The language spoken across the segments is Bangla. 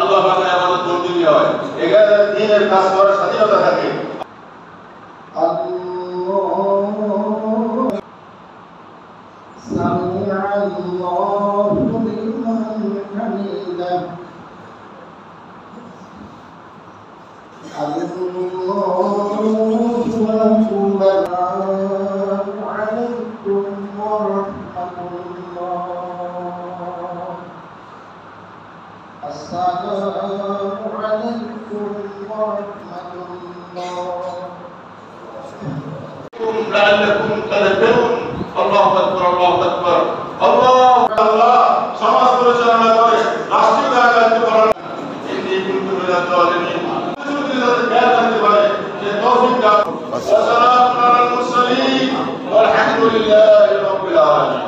আল্লাহ পাকের আমাদের জোর দিতে হয়, এখানে দ্বীনের কাজ করার স্বাধীনতা থাকে। سمع الله لمن حمده الله أكبر عليكم ورحمة الله السلام عليكم ورحمة الله لعلكم تذكرون الله أكبر الله أكبر الله الله সমাজ পরিচালনা করে রাষ্ট্রীয় দায়িত্ব পালন ইন্নি কুনতু মিনাল জালিমিন জ্ঞান জানতে পারে যে তৌফিক দান ওয়াসসালামু আলাল মুরসালিন ওয়ালহামদুলিল্লাহি রাব্বিল আলামিন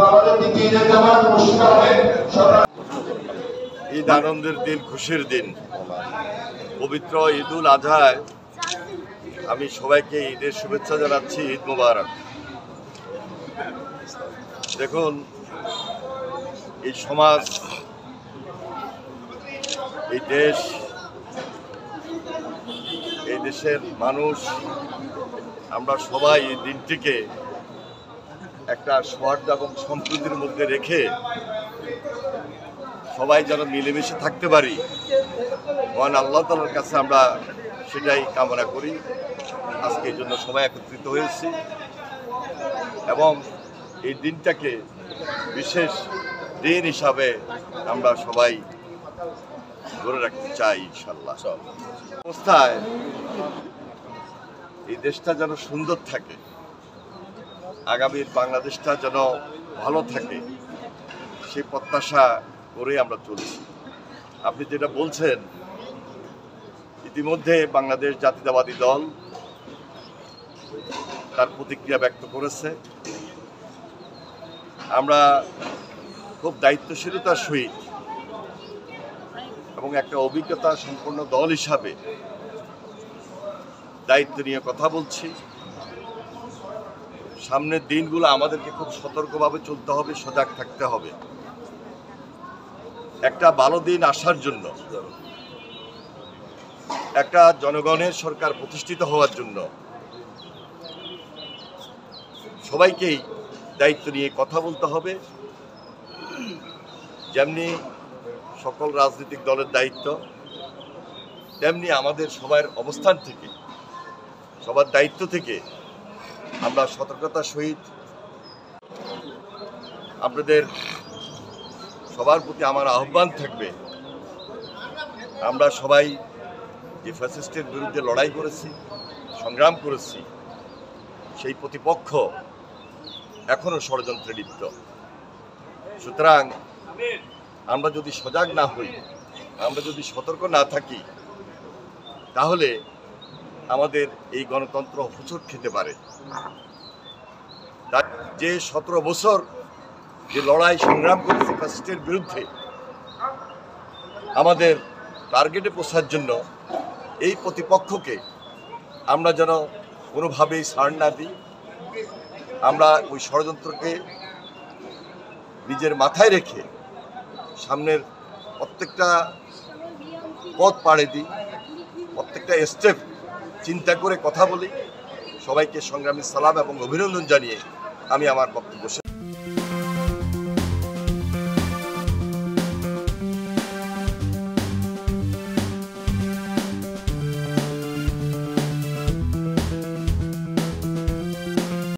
আমাদের দিকে ঈদের জামাত মুশকিল হবে। ঈদ আনন্দের দিন, খুশির দিন। পবিত্র ঈদুল আজহায় আমি সবাইকে ঈদের শুভেচ্ছা জানাচ্ছি। ঈদ মোবারক। দেখুন, এই সমাজ, এই দেশ, এই দেশের মানুষ, আমরা সবাই এই দিনটিকে একটা সৌহার্দ্য এবং সম্প্রীতির মধ্যে রেখে সবাই যেন মিলেমিশে থাকতে পারি, মহান আল্লাহ তাআলার কাছে আমরা সেটাই কামনা করি। আজকে এই জন্য সবাই একত্রিত হয়েছি এবং এই দিনটাকে বিশেষ দিন হিসাবে আমরা সবাই ধরে রাখতে চাই ইনশাআল্লাহ। অবস্থায় এই দেশটা যেন সুন্দর থাকে, আগামীর বাংলাদেশটা যেন ভালো থাকে, সেই প্রত্যাশা করে আমরা চলছি। আপনি যেটা বলছেন, ইতিমধ্যে বাংলাদেশ জাতীয়তাবাদী দল তার প্রতিক্রিয়া ব্যক্ত করেছে। আমরা খুব দায়িত্বশীলতার সহিত এবং একটা অভিজ্ঞতা সম্পন্ন দল হিসাবে দায়িত্ব নিয়ে কথা বলছি। সামনের দিনগুলো আমাদেরকে খুব সতর্কভাবে চলতে হবে, সজাগ থাকতে হবে। একটা ভালো দিন আসার জন্য, একটা জনগণের সরকার প্রতিষ্ঠিত হওয়ার জন্য সবাইকেই দায়িত্ব নিয়ে কথা বলতে হবে। যেমনি সকল রাজনৈতিক দলের দায়িত্ব, তেমনি আমাদের সবার অবস্থান থেকে, সবার দায়িত্ব থেকে আমরা সতর্কতার সহিত আপনাদের সবার প্রতি আমার আহ্বান থাকবে, আমরা সবাই যে ফ্যাসিস্টের বিরুদ্ধে লড়াই করেছি, সংগ্রাম করেছি, সেই প্রতিপক্ষ এখনো ষড়যন্ত্রে লিপ্ত। সুতরাং আমরা যদি সজাগ না হই, আমরা যদি সতর্ক না থাকি, তাহলে আমাদের এই গণতন্ত্র হোঁচট খেতে পারে। যে 17 বছর যে লড়াই সংগ্রাম করেছে ফ্যাসিস্টের বিরুদ্ধে, আমাদের টার্গেটে পৌঁছার জন্য এই প্রতিপক্ষকে আমরা যেন কোনোভাবেই ছাড় না দিই। আমরা ওই ষড়যন্ত্রকে নিজের মাথায় রেখে সামনের প্রত্যেকটা পথ পাড়ে দিই, প্রত্যেকটা স্টেপ চিন্তা করে কথা বলি। সবাইকে সংগ্রামী সালাম এবং অভিনন্দন জানিয়ে আমি আমার বক্তব্য